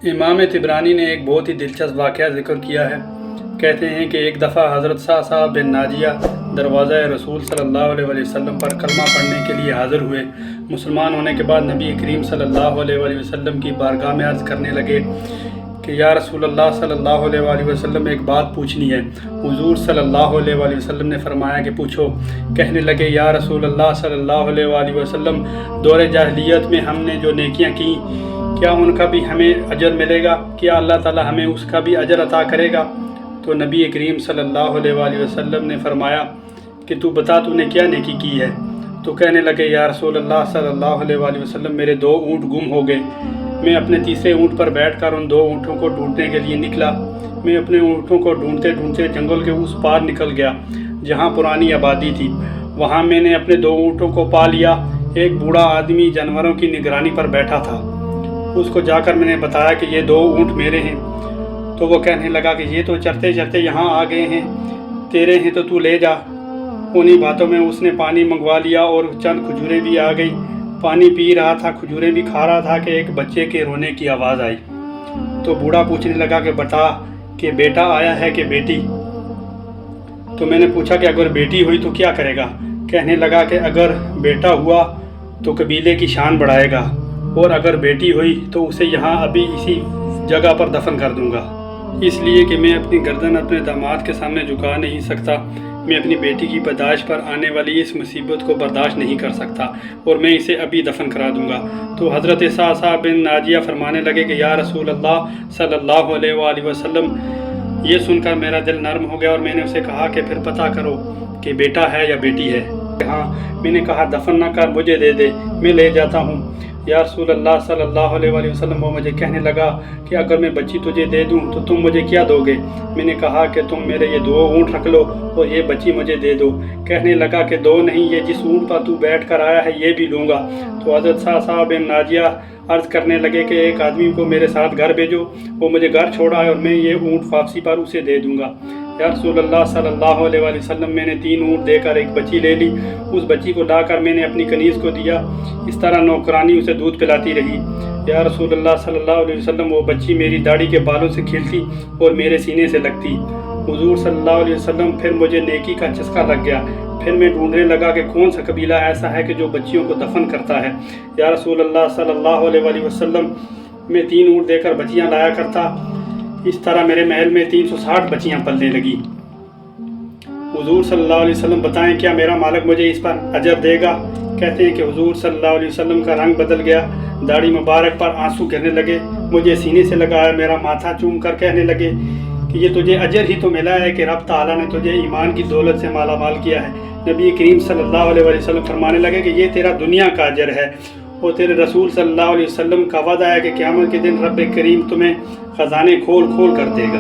امام طبرانی نے ایک بہت ہی دلچسپ واقعہ ذکر کیا ہے۔ کہتے ہیں کہ ایک دفعہ حضرت صاحب بن ناجیہ دروازہ رسول صلی اللہ علیہ وسلم پر کلمہ پڑھنے کے لیے حاضر ہوئے۔ مسلمان ہونے کے بعد نبی کریم صلی اللہ علیہ وسلم کی بارگاہ میں عرض کرنے لگے کہ یا رسول اللہ صلی اللہ علیہ وسلم ایک بات پوچھنی ہے۔ حضور صلی اللہ علیہ وسلم نے فرمایا کہ پوچھو۔ کہنے لگے یا رسول اللہ صلی اللہ علیہ وسلم، دور جاہلیت میں ہم نے جو نیکیاں کی، کیا ان کا بھی ہمیں اجر ملے گا؟ کیا اللہ تعالی ہمیں اس کا بھی اجر عطا کرے گا؟ تو نبی کریم صلی اللہ علیہ وسلم نے فرمایا کہ تو بتا تو نے کیا نیکی کی ہے؟ تو کہنے لگے یا رسول اللہ صلی اللہ علیہ وسلم، میرے 2 اونٹ گم ہو گئے۔ میں اپنے تیسرے اونٹ پر بیٹھ کر ان 2 اونٹوں کو ڈھونڈنے کے لیے نکلا۔ میں اپنے اونٹوں کو ڈھونڈتے ڈھونڈتے جنگل کے اس پار نکل گیا جہاں پرانی آبادی تھی۔ وہاں میں نے اپنے 2 اونٹوں کو پا لیا۔ ایک بوڑھا آدمی جانوروں کی نگرانی پر بیٹھا تھا۔ اس کو جا کر میں نے بتایا کہ یہ 2 اونٹ میرے ہیں۔ تو وہ کہنے لگا کہ یہ تو چرتے چرتے یہاں آ گئے ہیں، تیرے ہیں تو لے جا۔ انہی باتوں میں اس نے پانی منگوا لیا اور چند کھجوریں بھی آ گئی۔ پانی پی رہا تھا، کھجوریں بھی کھا رہا تھا کہ ایک بچے کے رونے کی آواز آئی۔ تو بوڑھا پوچھنے لگا کہ بتا کہ بیٹا آیا ہے کہ بیٹی؟ تو میں نے پوچھا کہ اگر بیٹی ہوئی تو کیا کرے گا؟ کہنے لگا کہ اگر بیٹا ہوا تو قبیلے کی شان بڑھائے گا، اور اگر بیٹی ہوئی تو اسے یہاں ابھی اسی جگہ پر دفن کر دوں گا، اس لیے کہ میں اپنی گردن اپنے داماد کے سامنے جھکا نہیں سکتا۔ میں اپنی بیٹی کی پیدائش پر آنے والی اس مصیبت کو برداشت نہیں کر سکتا، اور میں اسے ابھی دفن کرا دوں گا۔ تو حضرت صاحب بن ناجیہ فرمانے لگے کہ یا رسول اللہ صلی اللہ علیہ وسلم، یہ سن کر میرا دل نرم ہو گیا، اور میں نے اسے کہا کہ پھر پتہ کرو کہ بیٹا ہے یا بیٹی ہے۔ ہاں، میں نے کہا دفن نہ کر، مجھے دے دے، میں لے جاتا ہوں۔ یا رسول اللہ صلی اللہ علیہ وسلم، وہ مجھے کہنے لگا کہ اگر میں بچی تجھے دے دوں تو تم مجھے کیا دو گے؟ میں نے کہا کہ تم میرے یہ 2 اونٹ رکھ لو اور یہ بچی مجھے دے دو۔ کہنے لگا کہ 2 نہیں، یہ جس اونٹ پر تو بیٹھ کر آیا ہے یہ بھی لوں گا۔ تو حضرت صاحب بن ناجیہ عرض کرنے لگے کہ ایک آدمی کو میرے ساتھ گھر بھیجو، وہ مجھے گھر چھوڑا ہے اور میں یہ اونٹ واپسی پر اسے دے دوں گا۔ یا رسول اللہ صلی اللہ علیہ وسلم، میں نے 3 اونٹ دے کر ایک بچی لے لی۔ اس بچی کو لا کر میں نے اپنی کنیز کو دیا۔ اس طرح نوکرانی اسے دودھ پلاتی رہی۔ یا رسول اللہ صلی اللہ علیہ وسلم، وہ بچی میری داڑھی کے بالوں سے کھیلتی اور میرے سینے سے لگتی۔ حضور صلی اللہ علیہ وسلم، پھر مجھے نیکی کا چسکا لگ گیا۔ پھر میں ڈھونڈنے لگا کہ کون سا قبیلہ ایسا ہے کہ جو بچیوں کو دفن کرتا ہے۔ یا رسول اللہ صلی اللہ علیہ وسلم، میں 3 اونٹ دے کر بچیاں لایا کرتا۔ اس طرح میرے محل میں 360 بچیاں پلنے لگی۔ حضور صلی اللہ علیہ وسلم، بتائیں کیا میرا مالک مجھے اس پر اجر دے گا؟ کہتے ہیں کہ حضور صلی اللہ علیہ وسلم کا رنگ بدل گیا، داڑھی مبارک پر آنسو گرنے لگے، مجھے سینے سے لگایا، میرا ماتھا چوم کر کہنے لگے کہ یہ تجھے اجر ہی تو ملا ہے کہ رب تعالیٰ نے تجھے ایمان کی دولت سے مالا مال کیا ہے۔ نبی کریم صلی اللہ علیہ وسلم فرمانے لگے کہ یہ تیرا دنیا کا اجر ہے، اور تیرے رسول صلی اللہ علیہ وسلم کا وعدہ ہے کہ قیامت کے دن رب کریم تمہیں خزانے کھول کھول کر دے گا۔